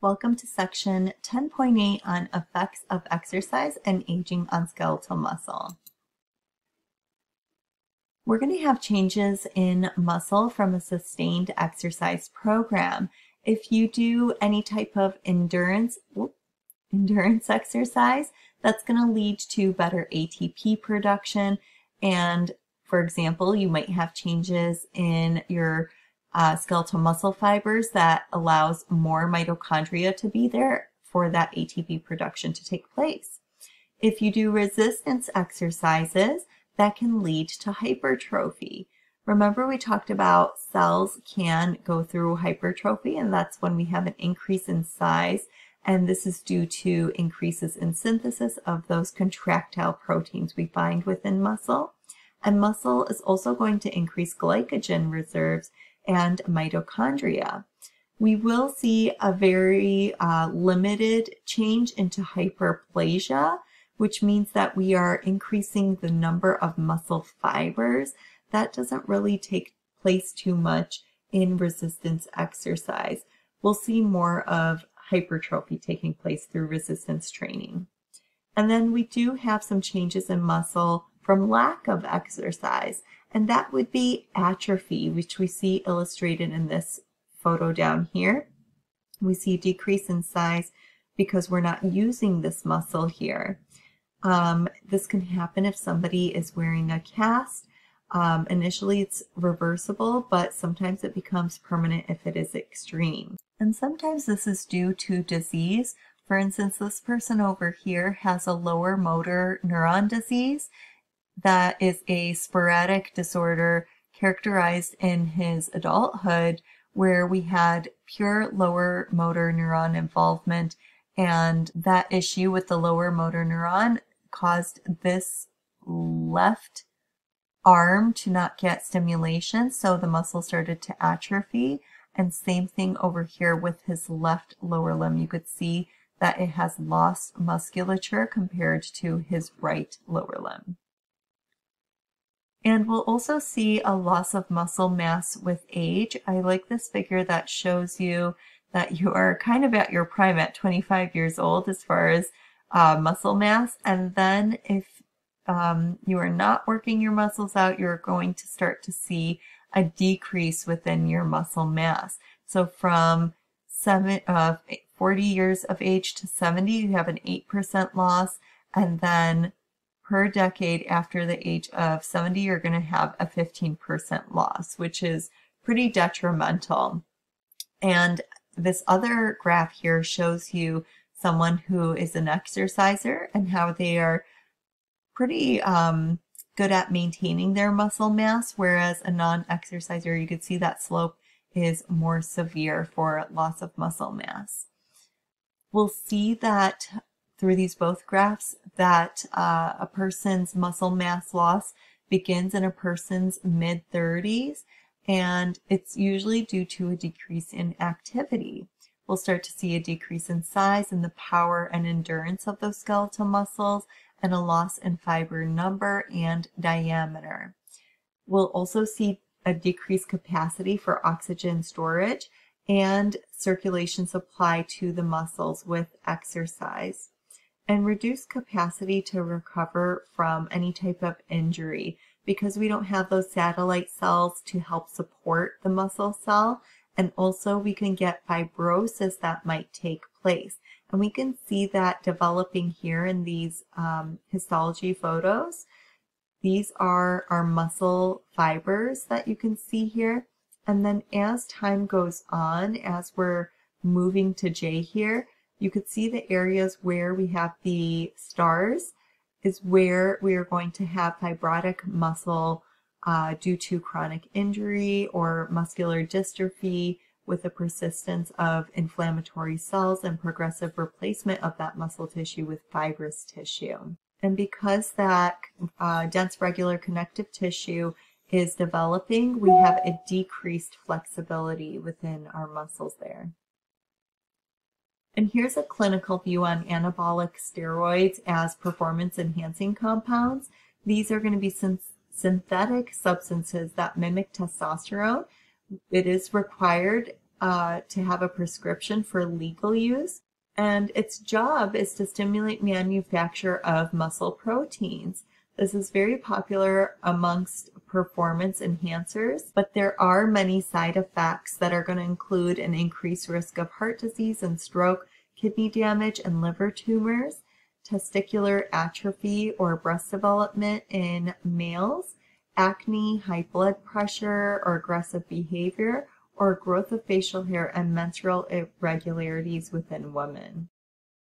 Welcome to section 10.8 on effects of exercise and aging on skeletal muscle. We're going to have changes in muscle from a sustained exercise program. If you do any type of endurance exercise, that's going to lead to better ATP production. And for example, you might have changes in your skeletal muscle fibers that allows more mitochondria to be there for that ATP production to take place. If you do resistance exercises, that can lead to hypertrophy. Remember, we talked about cells can go through hypertrophy, and that's when we have an increase in size, and this is due to increases in synthesis of those contractile proteins we find within muscle. And muscle is also going to increase glycogen reserves and mitochondria. We will see a very limited change into hyperplasia, which means that we are increasing the number of muscle fibers. That doesn't really take place too much in resistance exercise. We'll see more of hypertrophy taking place through resistance training. And then we do have some changes in muscle from lack of exercise, and that would be atrophy, which we see illustrated in this photo down here. We see a decrease in size because we're not using this muscle here. This can happen if somebody is wearing a cast. Initially it's reversible, but sometimes it becomes permanent if it is extreme. And sometimes this is due to disease. For instance, this person over here has a lower motor neuron disease. That is a sporadic disorder characterized in his adulthood where we had pure lower motor neuron involvement, and that issue with the lower motor neuron caused this left arm to not get stimulation, so the muscle started to atrophy. And same thing over here with his left lower limb. You could see that it has lost musculature compared to his right lower limb. And we'll also see a loss of muscle mass with age. I like this figure that shows you that you are kind of at your prime at 25 years old as far as muscle mass. And then if you are not working your muscles out, you're going to start to see a decrease within your muscle mass. So from 40 years of age to 70, you have an 8% loss, and then per decade after the age of 70, you're going to have a 15% loss, which is pretty detrimental. And this other graph here shows you someone who is an exerciser and how they are pretty good at maintaining their muscle mass, whereas a non-exerciser, you could see that slope is more severe for loss of muscle mass. We'll see that through these both graphs that a person's muscle mass loss begins in a person's mid-30s, and it's usually due to a decrease in activity. We'll start to see a decrease in size and the power and endurance of those skeletal muscles, and a loss in fiber number and diameter. We'll also see a decreased capacity for oxygen storage and circulation supply to the muscles with exercise, and reduced capacity to recover from any type of injury because we don't have those satellite cells to help support the muscle cell. And also we can get fibrosis that might take place. And we can see that developing here in these histology photos. These are our muscle fibers that you can see here. And then as time goes on, as we're moving to J here, you could see the areas where we have the stars is where we are going to have fibrotic muscle due to chronic injury or muscular dystrophy with the persistence of inflammatory cells and progressive replacement of that muscle tissue with fibrous tissue. And because that dense regular connective tissue is developing, we have a decreased flexibility within our muscles there. And here's a clinical view on anabolic steroids as performance-enhancing compounds. These are going to be synthetic substances that mimic testosterone. It is required to have a prescription for legal use, and its job is to stimulate manufacture of muscle proteins. This is very popular amongst performance enhancers, but there are many side effects that are going to include an increased risk of heart disease and stroke, kidney damage and liver tumors, testicular atrophy or breast development in males, acne, high blood pressure or aggressive behavior, or growth of facial hair and menstrual irregularities within women.